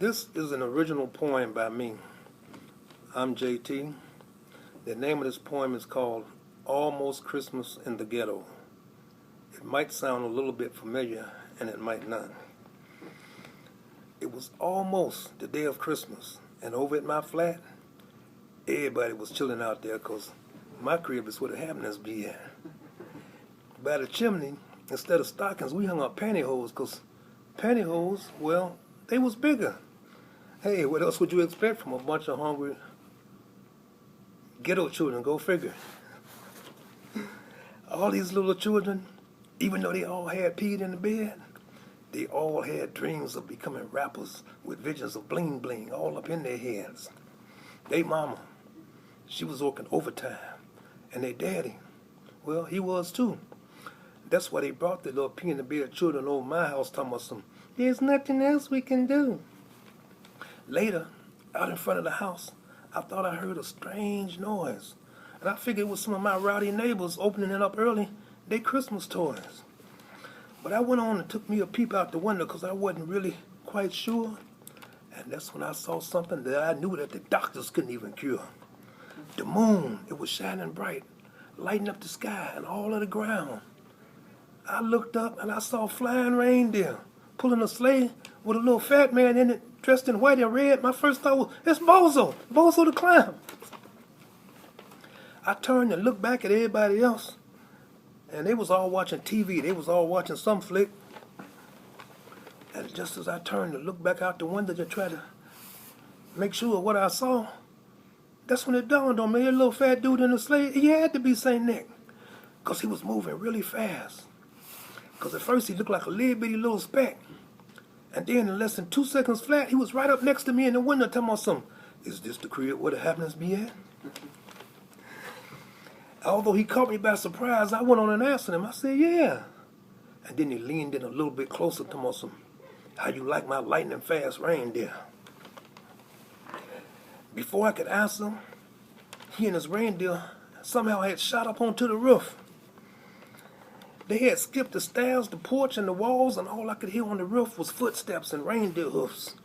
This is an original poem by me. I'm JT. The name of this poem is called Almost Christmas in the Ghetto. It might sound a little bit familiar, and it might not. It was almost the day of Christmas, and over at my flat, everybody was chilling out there because my crib is where the happenings be at. By the chimney, instead of stockings, we hung up pantyhose because pantyhose, well, they was bigger. Hey, what else would you expect from a bunch of hungry ghetto children? Go figure. All these little children, even though they all had peed in the bed, they all had dreams of becoming rappers with visions of bling bling all up in their heads. They mama, she was working overtime, and their daddy, well, he was too. That's why they brought the little pee in the bed children over my house talking about some, there's nothing else we can do. Later, out in front of the house, I thought I heard a strange noise. And I figured it was some of my rowdy neighbors opening it up early, their Christmas toys. But I went on and took me a peep out the window because I wasn't really quite sure. And that's when I saw something that I knew that the doctors couldn't even cure. The moon, it was shining bright, lighting up the sky and all of the ground. I looked up and I saw flying reindeer pulling a sleigh with a little fat man in it, dressed in white and red. My first thought was, it's Bozo the Clown. I turned and looked back at everybody else, and they was all watching TV. They was all watching some flick. And just as I turned to look back out the window to try to make sure of what I saw, that's when it dawned on me, that little fat dude in the sleigh, he had to be Saint Nick, because he was moving really fast. Because at first he looked like a little bitty little speck. And then in less than 2 seconds flat, he was right up next to me in the window telling me something. Is this the crib where the happenings be at? Although he caught me by surprise, I went on and asked him. I said, yeah. And then he leaned in a little bit closer to me some, how you like my lightning fast reindeer? Before I could answer, he and his reindeer somehow had shot up onto the roof. They had skipped the stairs, the porch, and the walls, and all I could hear on the roof was footsteps and reindeer hoofs.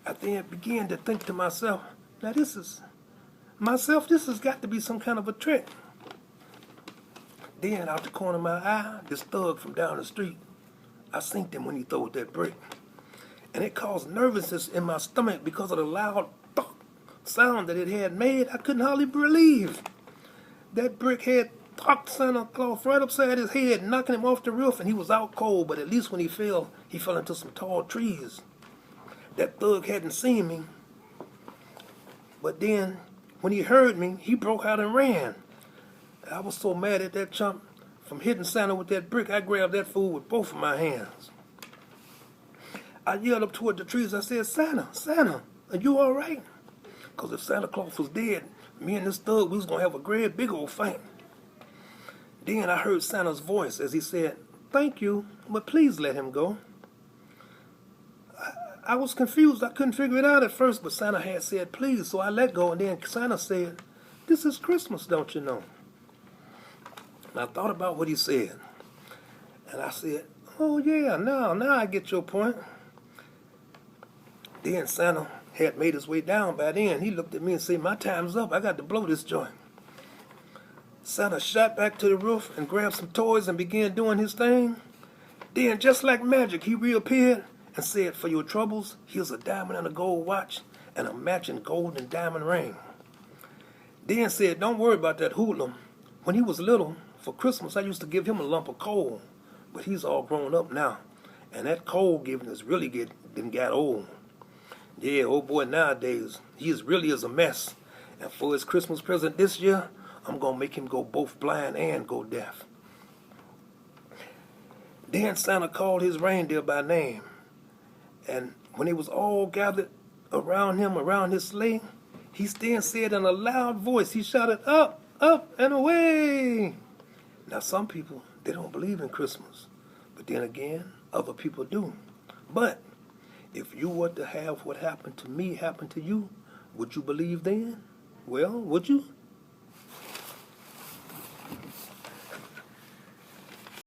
I then began to think to myself, now this has got to be some kind of a trick. Then, out the corner of my eye, this thug from down the street, I seen him when he throwed that brick. And it caused nervousness in my stomach because of the loud thunk sound that it had made. I couldn't hardly believe. That brick had knocked Santa Claus right upside his head, knocking him off the roof, and he was out cold, but at least when he fell into some tall trees. That thug hadn't seen me, but then, when he heard me, he broke out and ran. I was so mad at that chump from hitting Santa with that brick, I grabbed that fool with both of my hands. I yelled up toward the trees, I said, Santa, are you all right? Because if Santa Claus was dead, me and this thug, we was going to have a great big old fight. Then I heard Santa's voice as he said, thank you, but please let him go. I was confused. I couldn't figure it out at first, but Santa had said please, so I let go, and then Santa said, this is Christmas, don't you know? And I thought about what he said, and I said, oh yeah, now I get your point. Then Santa had made his way down by then. He looked at me and said, my time's up. I got to blow this joint. Santa shot back to the roof and grabbed some toys and began doing his thing. Then, just like magic, he reappeared and said, for your troubles, here's a diamond and a gold watch and a matching gold and diamond ring. Then said, don't worry about that hoodlum. When he was little, for Christmas, I used to give him a lump of coal, but he's all grown up now, and that coal giving is really got old. Yeah, old boy nowadays, he really is a mess. And for his Christmas present this year, I'm going to make him go both blind and go deaf. Then Santa called his reindeer by name. And when they was all gathered around him, around his sleigh, he then said in a loud voice, he shouted, up, up, and away. Now some people, they don't believe in Christmas. But then again, other people do. But if you were to have what happened to me happen to you, would you believe then? Well, would you?